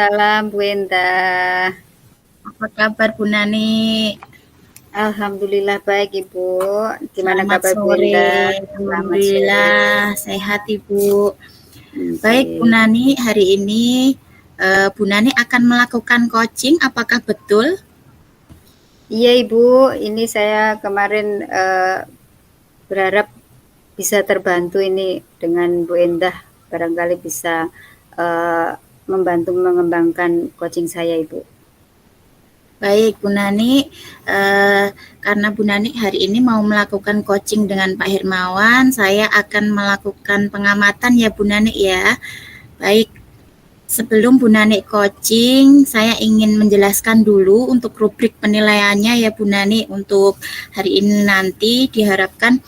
Waalaikumsalam Bu Endah. Apa kabar Bu Nani? Alhamdulillah baik Ibu. Gimana Selamat kabar Bu sore. Endah? Selamat sore. Alhamdulillah sehat Ibu. Baik Bu Oke. Nani, hari ini Bu Nani akan melakukan coaching, apakah betul? Iya Ibu, ini saya kemarin berharap bisa terbantu ini dengan Bu Endah. Barangkali bisa membantu mengembangkan coaching saya Ibu. Baik Bu Nani, karena Bu Nani hari ini mau melakukan coaching dengan Pak Hermawan, saya akan melakukan pengamatan ya Bu Nani ya. Baik, sebelum Bu Nani coaching, saya ingin menjelaskan dulu untuk rubrik penilaiannya ya Bu Nani. Untuk hari ini nanti diharapkan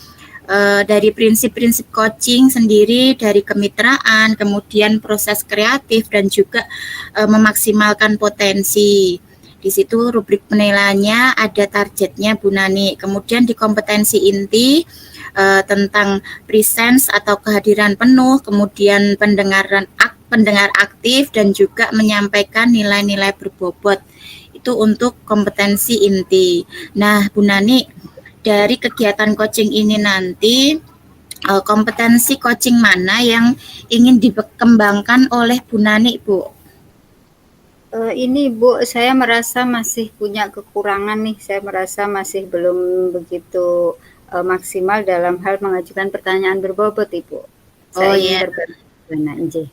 dari prinsip-prinsip coaching sendiri, dari kemitraan, kemudian proses kreatif, dan juga memaksimalkan potensi. Di situ rubrik penilaiannya ada targetnya Bu Nani. Kemudian di kompetensi inti tentang presence atau kehadiran penuh, kemudian pendengar aktif, dan juga menyampaikan nilai-nilai berbobot. Itu untuk kompetensi inti. Nah, Bu Nani, dari kegiatan coaching ini nanti, kompetensi coaching mana yang ingin dikembangkan oleh Bu Nani, Bu? Ini Bu, saya merasa masih punya kekurangan nih. Saya merasa masih belum begitu maksimal dalam hal mengajukan pertanyaan berbobot, Ibu. Saya ingin berbagi.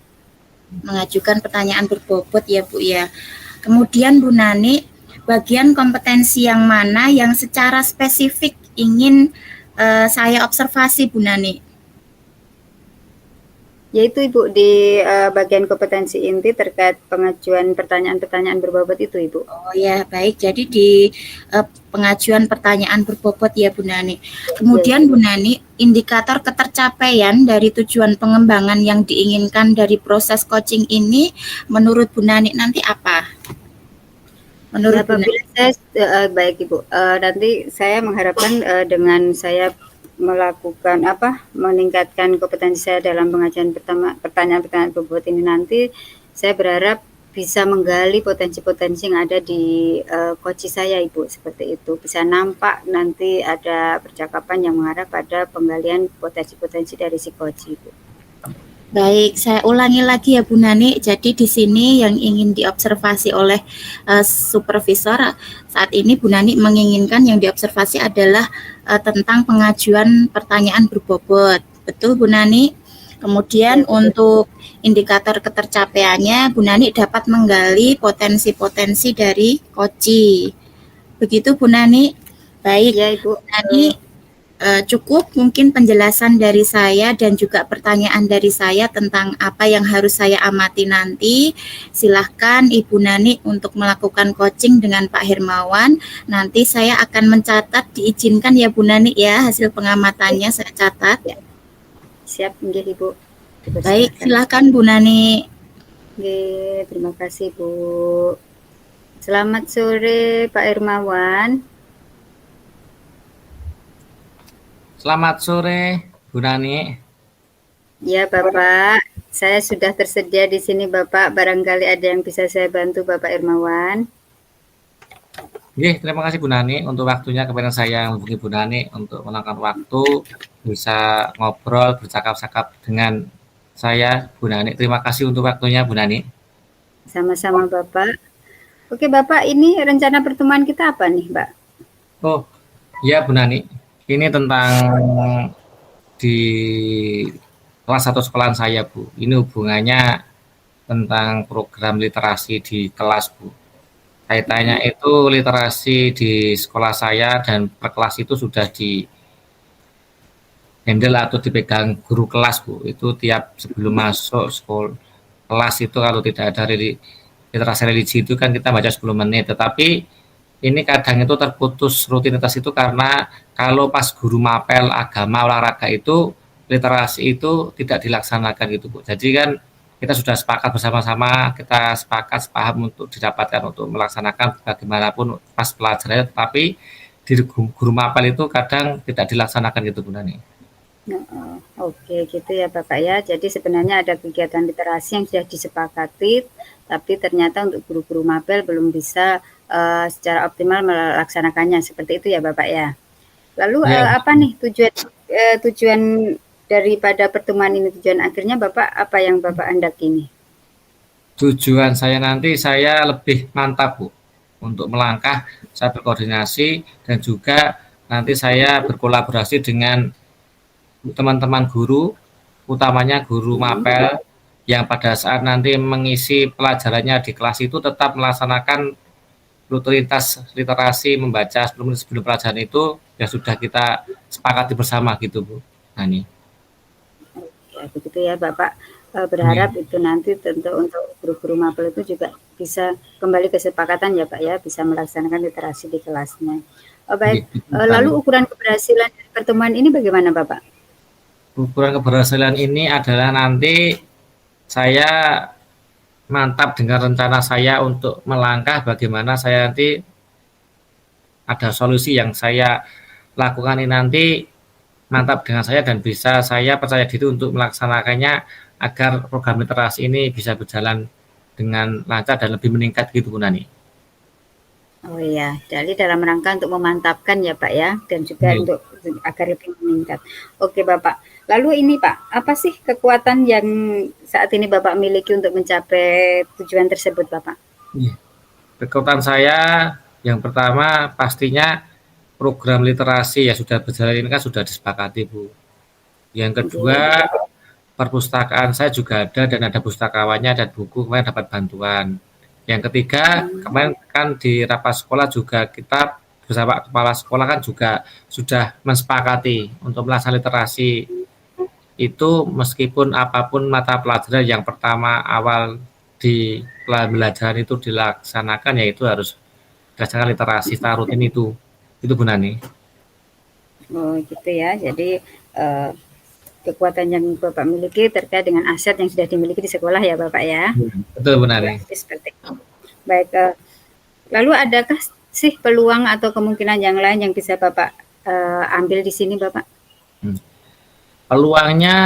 Mengajukan pertanyaan berbobot ya Bu ya. Kemudian Bu Nani, bagian kompetensi yang mana yang secara spesifik ingin saya observasi Bu Nani? Yaitu Ibu di bagian kompetensi inti terkait pengajuan pertanyaan-pertanyaan berbobot itu Ibu. Oh ya, baik. Jadi di pengajuan pertanyaan berbobot ya Bu Nani. Kemudian Bu Nani, indikator ketercapaian dari tujuan pengembangan yang diinginkan dari proses coaching ini menurut Bu Nani nanti apa? Menurut Bu Nani? Baik Ibu, nanti saya mengharapkan dengan saya melakukan meningkatkan kompetensi saya dalam pengajuan pertanyaan-pertanyaan berbobot ini nanti, saya berharap bisa menggali potensi-potensi yang ada di coach saya Ibu, seperti itu. Bisa nampak nanti ada percakapan yang mengarah pada penggalian potensi-potensi dari si coach Ibu. Baik, saya ulangi lagi ya Bu Nani. Jadi di sini yang ingin diobservasi oleh supervisor saat ini Bu Nani menginginkan yang diobservasi adalah tentang pengajuan pertanyaan berbobot. Betul Bu Nani? Kemudian untuk indikator ketercapaiannya Bu Nani dapat menggali potensi-potensi dari coaching. Begitu Bu Nani? Baik, ya, Ibu. Bu Nani, cukup mungkin penjelasan dari saya dan juga pertanyaan dari saya tentang apa yang harus saya amati nanti. Silahkan Ibu Nani untuk melakukan coaching dengan Pak Hermawan. Nanti saya akan mencatat, diizinkan ya Bu Nani ya, hasil pengamatannya saya catat. Siap, Ibu. Baik, silahkan Bu Nani. Oke, terima kasih Bu. Selamat sore Pak Hermawan. Selamat sore, Bu Nani. Ya, Bapak. Saya sudah tersedia di sini, Bapak. Barangkali ada yang bisa saya bantu, Bapak Hermawan. Oke, terima kasih Bu Nani untuk waktunya kepada saya menghubungi Bu Nani untuk meluangkan waktu bisa ngobrol, bercakap-cakap dengan saya, Bu Nani. Terima kasih untuk waktunya, Bu Nani. Sama-sama, Bapak. Oke, Bapak, ini rencana pertemuan kita apa nih, Mbak? Oh, ya Bu Nani. Ini tentang di kelas 1 sekolahan saya, Bu. Ini hubungannya tentang program literasi di kelas, Bu. Kaitannya itu literasi di sekolah saya dan per kelas itu sudah di handle atau dipegang guru kelas, Bu. Itu tiap sebelum masuk sekolah kelas itu kalau tidak ada literasi religi itu kan kita baca 10 menit. Tetapi ini kadang itu terputus rutinitas itu karena kalau pas guru mapel agama olahraga itu literasi itu tidak dilaksanakan gitu Bu. Jadi kan kita sudah sepakat bersama-sama, kita sepakat sepaham untuk didapatkan untuk melaksanakan bagaimanapun pas pelajarannya, tetapi di guru mapel itu kadang tidak dilaksanakan gitu Bu Nani. Oke gitu ya Bapak ya. Jadi sebenarnya ada kegiatan literasi yang sudah disepakati, tapi ternyata untuk guru-guru mapel belum bisa, secara optimal melaksanakannya, seperti itu ya Bapak ya? Lalu, Ya, apa nih tujuan daripada pertemuan ini, tujuan akhirnya Bapak apa yang Bapak hendaki nih? tujuan saya nanti saya lebih mantap Bu untuk melangkah, saya berkoordinasi dan juga nanti saya berkolaborasi dengan teman-teman guru, utamanya guru Mhm. mapel yang pada saat nanti mengisi pelajarannya di kelas itu tetap melaksanakan rutinitas literasi membaca sebelum sebelum pelajaran itu ya sudah kita sepakati bersama gitu Bu Nani. Ya begitu ya Bapak, Iya, berharap itu nanti tentu untuk guru-guru mapel itu juga bisa kembali kesepakatan ya Pak ya, bisa melaksanakan literasi di kelasnya. Oh baik, iya, betul lalu sekali. ukuran keberhasilan dari pertemuan ini bagaimana Bapak? Ukuran keberhasilan ini adalah nanti saya mantap dengan rencana saya untuk melangkah bagaimana saya nanti ada solusi yang saya lakukan ini nanti mantap dengan saya dan bisa saya percaya diri untuk melaksanakannya agar program literasi ini bisa berjalan dengan lancar dan lebih meningkat gitu Bu Nani. Oh iya, jadi dalam rangka untuk memantapkan ya Pak ya, dan juga Iya. untuk agar lebih meningkat. Oke Bapak, lalu ini Pak, apa sih kekuatan yang saat ini Bapak miliki untuk mencapai tujuan tersebut Bapak? Iya. Kekuatan saya yang pertama pastinya program literasi ya sudah berjalan ini kan sudah disepakati Bu. Yang Oke. kedua perpustakaan saya juga ada dan ada pustakawannya dan buku kemarin dapat bantuan. Yang ketiga Hmm. kemarin kan di rapat sekolah juga kita bersama kepala sekolah kan juga sudah mensepakati untuk melaksanakan literasi itu meskipun apapun mata pelajaran yang pertama awal di pembelajaran itu dilaksanakan yaitu harus berdasarkan literasi secara rutin itu Bu Nani. Oh gitu ya, jadi eh, kekuatan yang Bapak miliki terkait dengan aset yang sudah dimiliki di sekolah ya Bapak ya. Betul Bu Nani. Berarti seperti itu. Baik, lalu adakah sih peluang atau kemungkinan yang lain yang bisa Bapak ambil di sini Bapak? Hmm. Peluangnya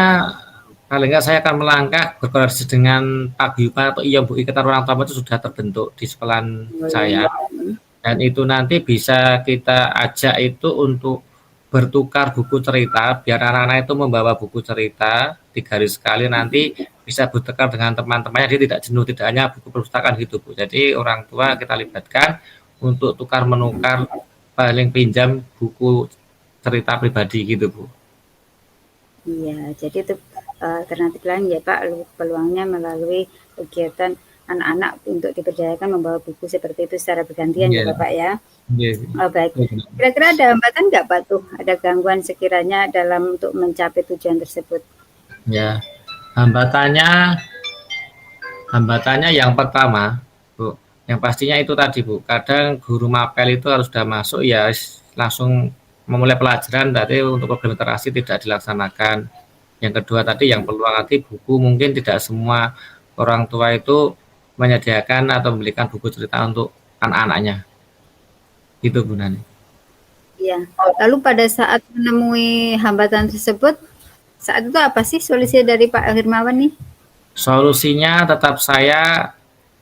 paling nggak saya akan melangkah berkoordinasi dengan Pak Guyupan atau IOM Bu Ikatan Orang Tua itu sudah terbentuk di sekolahan Oh, saya iya. dan itu nanti bisa kita ajak itu untuk bertukar buku cerita biar anak-anak itu membawa buku cerita 3 hari sekali nanti bisa bertukar dengan teman-temannya dia tidak jenuh tidak hanya buku perpustakaan gitu Bu jadi orang tua kita libatkan untuk tukar menukar paling pinjam buku cerita pribadi gitu Bu. Iya, jadi itu alternatif lain ya Pak, peluangnya melalui kegiatan anak-anak untuk diberdayakan membawa buku seperti itu secara bergantian ya Iya, Bapak ya. iya, Oh, baik. Kira-kira ada hambatan nggak Pak tuh? Ada gangguan sekiranya dalam untuk mencapai tujuan tersebut? ya. Hambatannya hambatannya yang pertama, Bu, yang pastinya itu tadi, Bu. Kadang guru mapel itu harus sudah masuk ya langsung memulai pelajaran berarti untuk program literasi tidak dilaksanakan. Yang kedua tadi yang peluang tadi buku mungkin tidak semua orang tua itu menyediakan atau membelikan buku cerita untuk anak-anaknya. Gitu Bu Nani. Iya. Lalu pada saat menemui hambatan tersebut, saat itu apa sih solusi dari Pak Hermawan nih? Solusinya tetap saya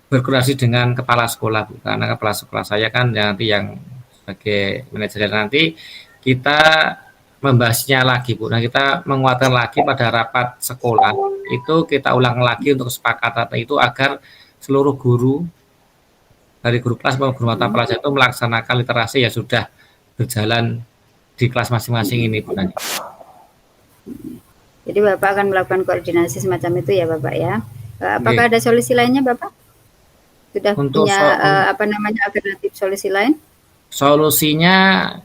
berkoordinasi dengan kepala sekolah Bu, karena kepala sekolah saya kan nanti yang sebagai manajer nanti kita membahasnya lagi Bu. Nah kita menguatkan lagi pada rapat sekolah itu kita ulang lagi untuk kesepakatan itu agar seluruh guru dari guru kelas maupun guru mata pelajaran itu melaksanakan literasi yang sudah berjalan di kelas masing-masing ini Bu. Jadi Bapak akan melakukan koordinasi semacam itu ya Bapak ya. Apakah Oke. ada solusi lainnya Bapak? Sudah Untuk punya apa namanya alternatif solusi lain? solusinya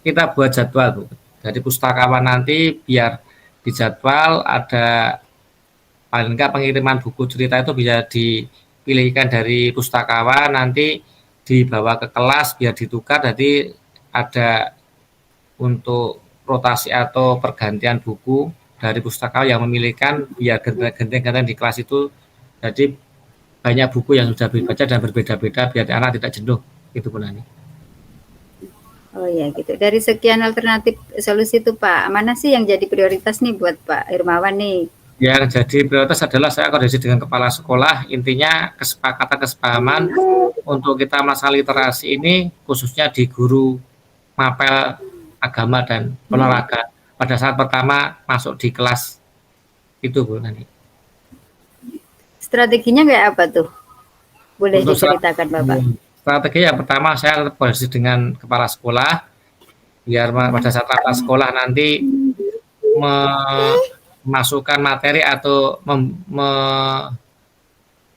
kita buat jadwal Bu. Dari pustakawan nanti biar di jadwal ada paling enggak pengiriman buku cerita itu bisa dipilihkan dari pustakawan nanti dibawa ke kelas biar ditukar jadi ada untuk rotasi atau pergantian buku dari pustakawan yang memilihkan biar gantian-gantian di kelas itu jadi banyak buku yang sudah dibaca dan berbeda-beda biar anak tidak jenuh itu pun nanti. Oh ya gitu. Dari sekian alternatif solusi itu Pak, mana sih yang jadi prioritas nih buat Pak Hermawan nih? Yang jadi prioritas adalah saya koordinasi dengan kepala sekolah, intinya kesepakatan kesepahaman untuk kita masalah literasi ini khususnya di guru mapel agama dan olahraga pada saat pertama masuk di kelas itu Bu Nani. Strateginya kayak apa tuh? Boleh Untuk diceritakan Bapak? strategi yang pertama saya tetap koordinasi dengan kepala sekolah biar pada saat rapat sekolah nanti memasukkan materi atau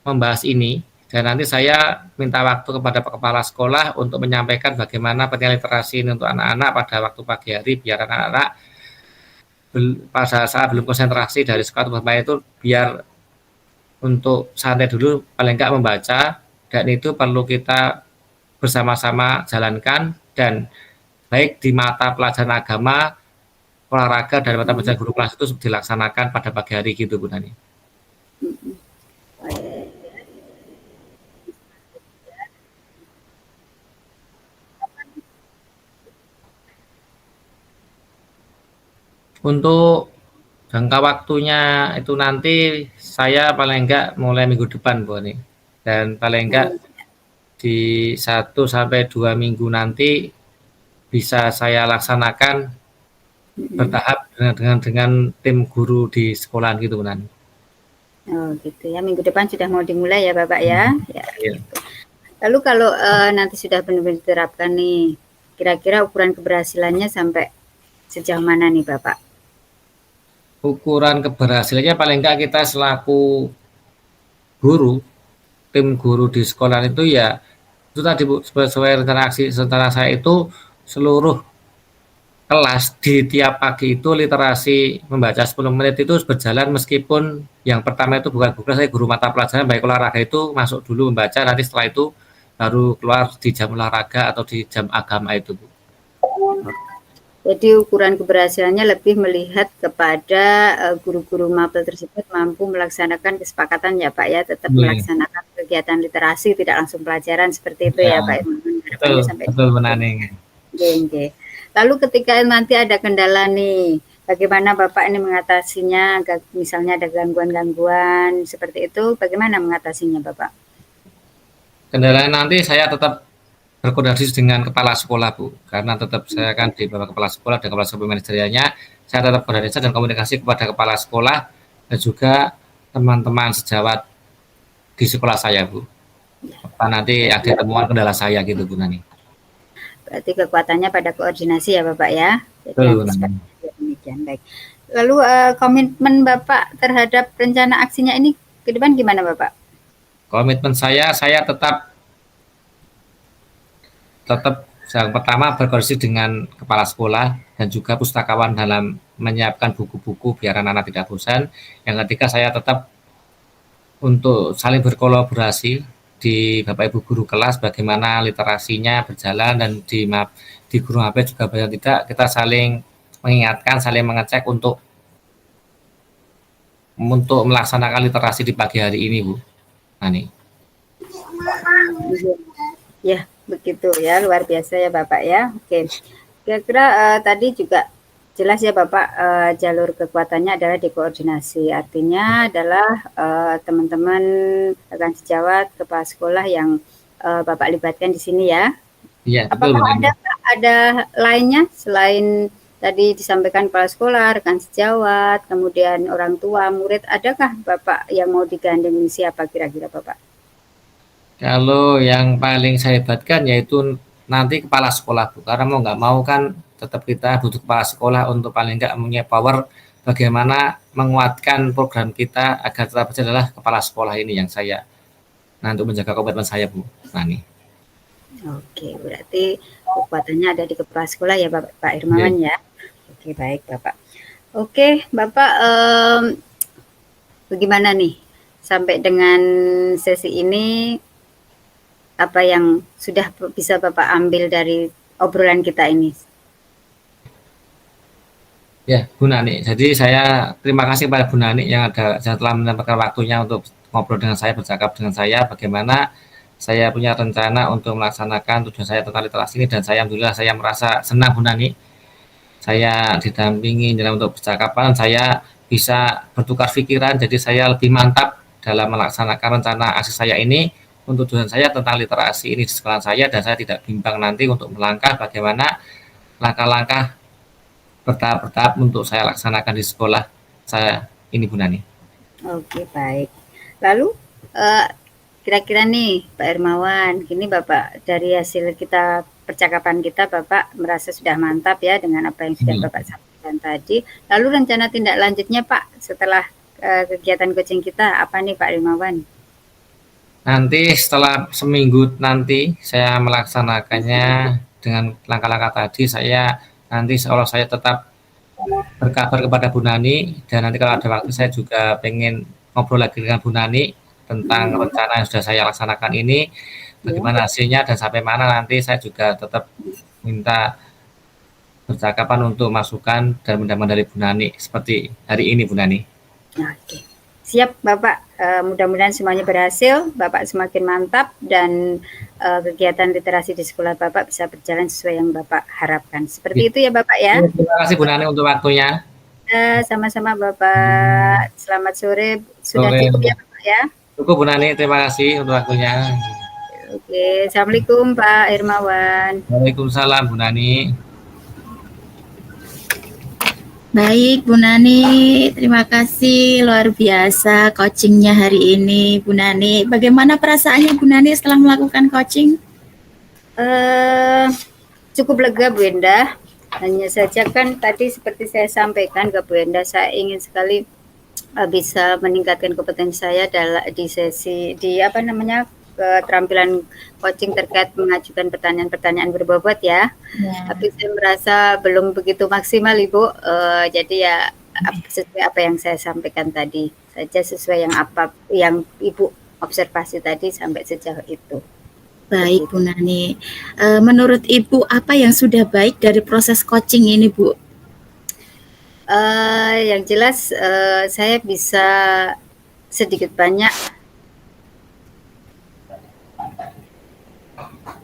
membahas ini dan nanti saya minta waktu kepada kepala sekolah untuk menyampaikan bagaimana pentingnya literasi ini untuk anak-anak pada waktu pagi hari biar anak-anak pada saat belum konsentrasi dari sekolah Bapak itu biar untuk santai dulu paling enggak membaca dan itu perlu kita bersama-sama jalankan dan baik di mata pelajaran agama, olahraga dan mata pelajaran guru kelas itu dilaksanakan pada pagi hari gitu Bu Nani. Untuk jangka waktunya itu nanti saya paling enggak mulai minggu depan Bu Ani. Dan paling enggak di 1 sampai 2 minggu nanti bisa saya laksanakan bertahap dengan tim guru di sekolah gitu Bu Ani. Oh gitu ya, minggu depan sudah mau dimulai ya Bapak ya. Ya. Iya. Lalu kalau nanti sudah benar-benar diterapkan nih, kira-kira ukuran keberhasilannya sampai sejauh mana nih Bapak? Ukuran keberhasilannya paling enggak kita selaku guru, tim guru di sekolah itu ya itu tadi Bu, sesuai rencana saya itu seluruh kelas di tiap pagi itu literasi membaca 10 menit itu berjalan meskipun yang pertama itu bukan guru saya guru mata pelajaran baik olahraga itu masuk dulu membaca nanti setelah itu baru keluar di jam olahraga atau di jam agama itu Bu. Jadi ukuran keberhasilannya lebih melihat kepada guru-guru mapel tersebut mampu melaksanakan kesepakatan ya Pak ya, tetap melaksanakan kegiatan literasi tidak langsung pelajaran seperti itu ya Pak. Betul, betul Menani. Oke. Lalu ketika nanti ada kendala nih, bagaimana Bapak ini mengatasinya? Misalnya ada gangguan-gangguan seperti itu, bagaimana mengatasinya Bapak? Kendalanya nanti saya tetap berkoordinasi dengan kepala sekolah Bu, karena tetap saya kan di bawah kepala sekolah dan kepala sekolah manajerialnya, saya tetap koordinasi dan komunikasi kepada kepala sekolah dan juga teman-teman sejawat di sekolah saya Bu. Apa nanti ada temuan kendala saya gitu Bu Nani. Berarti kekuatannya pada koordinasi ya Bapak ya. Betul, demikian baik. Lalu komitmen Bapak terhadap rencana aksinya ini ke depan gimana Bapak? Komitmen saya tetap yang pertama berkoordinasi dengan kepala sekolah dan juga pustakawan dalam menyiapkan buku-buku biar anak-anak tidak bosan. Yang ketiga saya tetap untuk saling berkolaborasi di Bapak Ibu guru kelas bagaimana literasinya berjalan dan di guru HP juga banyak tidak kita saling mengingatkan, saling mengecek untuk melaksanakan literasi di pagi hari ini Bu Nani. Ya begitu ya, luar biasa ya Bapak ya. Oke, kira-kira tadi juga jelas ya Bapak, jalur kekuatannya adalah di koordinasi, artinya adalah teman-teman rekan sejawat kepala sekolah yang Bapak libatkan di sini ya. Iya, apakah ada lainnya selain tadi disampaikan kepala sekolah, rekan sejawat, kemudian orang tua, murid, adakah Bapak yang mau digandeng siapa kira-kira Bapak? Kalau yang paling saya hebatkan yaitu nanti kepala sekolah Bu, karena mau nggak mau kan tetap kita butuh kepala sekolah untuk paling nggak punya power bagaimana menguatkan program kita agar tetap adalah kepala sekolah ini yang saya untuk menjaga komitmen saya Bu Nani. Oke, berarti kekuatannya ada di kepala sekolah ya Pak Hermawan ya. Oke, baik Bapak. Oke Bapak, bagaimana nih sampai dengan sesi ini? Apa yang sudah bisa Bapak ambil dari obrolan kita ini? Ya, Bu Nani. Jadi saya terima kasih kepada Bu Nani yang telah menyempatkan waktunya untuk ngobrol dengan saya, bercakap dengan saya, bagaimana saya punya rencana untuk melaksanakan tujuan saya tentang literasi ini, dan saya alhamdulillah saya merasa senang Bu Nani. Saya didampingi dalam untuk percakapan, saya bisa bertukar pikiran, jadi saya lebih mantap dalam melaksanakan rencana aksi saya ini untuk tujuan saya tentang literasi ini di sekolah saya, dan saya tidak bimbang nanti untuk melangkah bagaimana langkah-langkah bertahap-bertahap untuk saya laksanakan di sekolah saya ini Bu Nani. Oke, baik. Lalu kira-kira nih Pak Hermawan, gini Bapak, dari hasil kita percakapan kita Bapak merasa sudah mantap ya dengan apa yang sudah Bapak sampaikan tadi. Lalu rencana tindak lanjutnya Pak setelah kegiatan coaching kita apa nih Pak Hermawan? Nanti setelah seminggu nanti saya melaksanakannya dengan langkah-langkah tadi, saya nanti seolah saya tetap berkabar kepada Bu Nani, dan nanti kalau ada waktu saya juga pengen ngobrol lagi dengan Bu Nani tentang rencana yang sudah saya laksanakan ini, bagaimana hasilnya dan sampai mana nanti. Saya juga tetap minta percakapan untuk masukan dan mudah-mudahan dari Bu Nani seperti hari ini Bu Nani. Oke. Siap Bapak, mudah-mudahan semuanya berhasil, Bapak semakin mantap, dan kegiatan literasi di sekolah Bapak bisa berjalan sesuai yang Bapak harapkan. Seperti itu ya Bapak ya. Terima kasih Bu Nani untuk waktunya. Sama-sama Bapak, selamat sore. Sudah cukup ya Bapak ya. Cukup Bu Nani, terima kasih untuk waktunya. Oke, Assalamualaikum Pak Hermawan. Waalaikumsalam Bu Nani. Baik Bu Nani, terima kasih, luar biasa coachingnya hari ini Bu Nani. Bagaimana perasaannya Bu Nani setelah melakukan coaching? Cukup lega Bu Endah. Hanya saja kan tadi seperti saya sampaikan ke Bu Endah, saya ingin sekali bisa meningkatkan kompetensi saya di sesi keterampilan coaching terkait mengajukan pertanyaan-pertanyaan berbobot ya. Tapi saya merasa belum begitu maksimal Ibu. Jadi ya sesuai apa yang saya sampaikan tadi saja, sesuai yang Ibu observasi tadi sampai sejauh itu. Baik Bu Nani. Menurut Ibu apa yang sudah baik dari proses coaching ini Bu? Yang jelas saya bisa sedikit banyak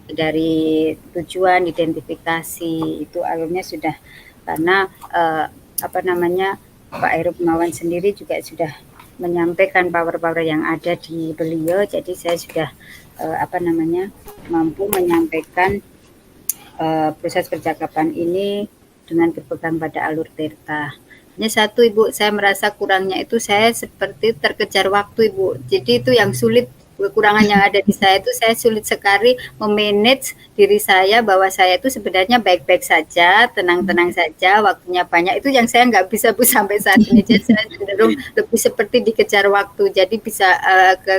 dari tujuan identifikasi itu akhirnya sudah, karena Pak Hermawan sendiri juga sudah menyampaikan power-power yang ada di beliau, jadi saya sudah mampu menyampaikan proses percakapan ini dengan berpegang pada alur Tirta. Hanya satu Ibu, saya merasa kurangnya itu saya seperti terkejar waktu Ibu. Jadi itu yang sulit, kekurangan yang ada di saya itu saya sulit sekali memanage diri saya bahwa saya itu sebenarnya baik-baik saja, tenang-tenang saja, waktunya banyak. Itu yang saya nggak bisa Bu sampai saat ini. Jadi saya cenderung lebih seperti dikejar waktu. Jadi bisa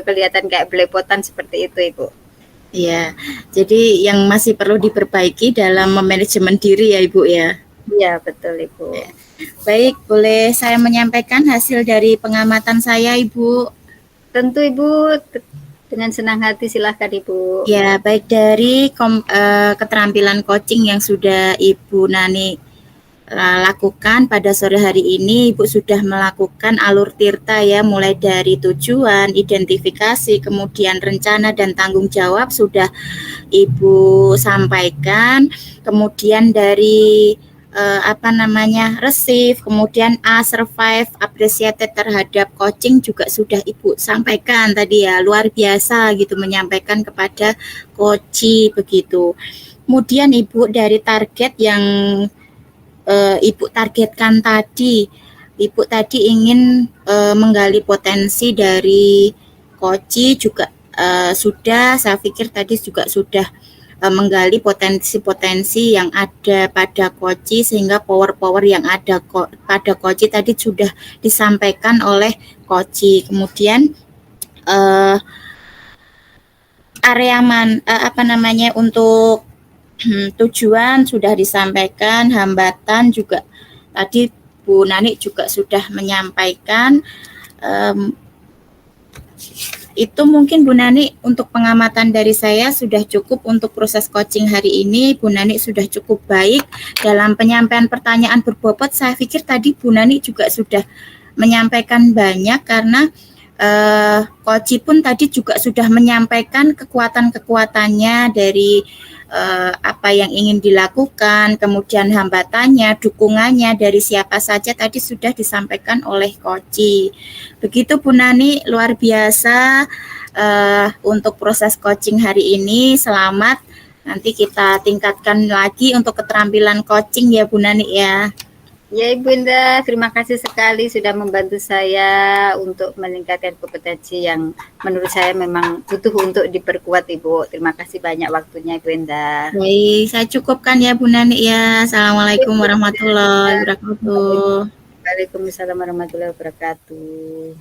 kelihatan kayak belepotan seperti itu Ibu. Iya, jadi yang masih perlu diperbaiki dalam memanajemen diri ya Ibu ya. Iya betul Ibu. Baik, boleh saya menyampaikan hasil dari pengamatan saya Ibu? Tentu Ibu, dengan senang hati silahkan Ibu. Ya, baik dari keterampilan coaching yang sudah Ibu Nani lakukan pada sore hari ini, Ibu sudah melakukan alur Tirta ya, mulai dari tujuan, identifikasi, kemudian rencana dan tanggung jawab sudah Ibu sampaikan, kemudian dari receive, kemudian survive, appreciated terhadap coaching juga sudah Ibu sampaikan tadi ya, luar biasa gitu menyampaikan kepada coach begitu. Kemudian Ibu dari target yang Ibu targetkan tadi, Ibu tadi ingin menggali potensi dari coach juga sudah, saya pikir tadi juga sudah menggali potensi-potensi yang ada pada coach, sehingga power-power yang ada pada coach tadi sudah disampaikan oleh coach. Kemudian untuk tujuan sudah disampaikan, hambatan juga tadi Bu Nani juga sudah menyampaikan. Itu mungkin Bu Nani untuk pengamatan dari saya sudah cukup untuk proses coaching hari ini. Bu Nani sudah cukup baik dalam penyampaian pertanyaan berbobot. Saya pikir tadi Bu Nani juga sudah menyampaikan banyak, karena Koci pun tadi juga sudah menyampaikan kekuatan-kekuatannya dari apa yang ingin dilakukan, kemudian hambatannya, dukungannya dari siapa saja tadi sudah disampaikan oleh Koci. Begitu Bu Nani, luar biasa untuk proses coaching hari ini. Selamat. Nanti kita tingkatkan lagi untuk keterampilan coaching ya Bu Nani ya. Ya Ibu Indah, terima kasih sekali sudah membantu saya untuk meningkatkan kompetensi yang menurut saya memang butuh untuk diperkuat Ibu. Terima kasih banyak waktunya Ibu Indah. Baik, saya cukupkan ya Bu Nani ya. Assalamualaikum warahmatullahi wabarakatuh. Waalaikumsalam warahmatullahi wabarakatuh.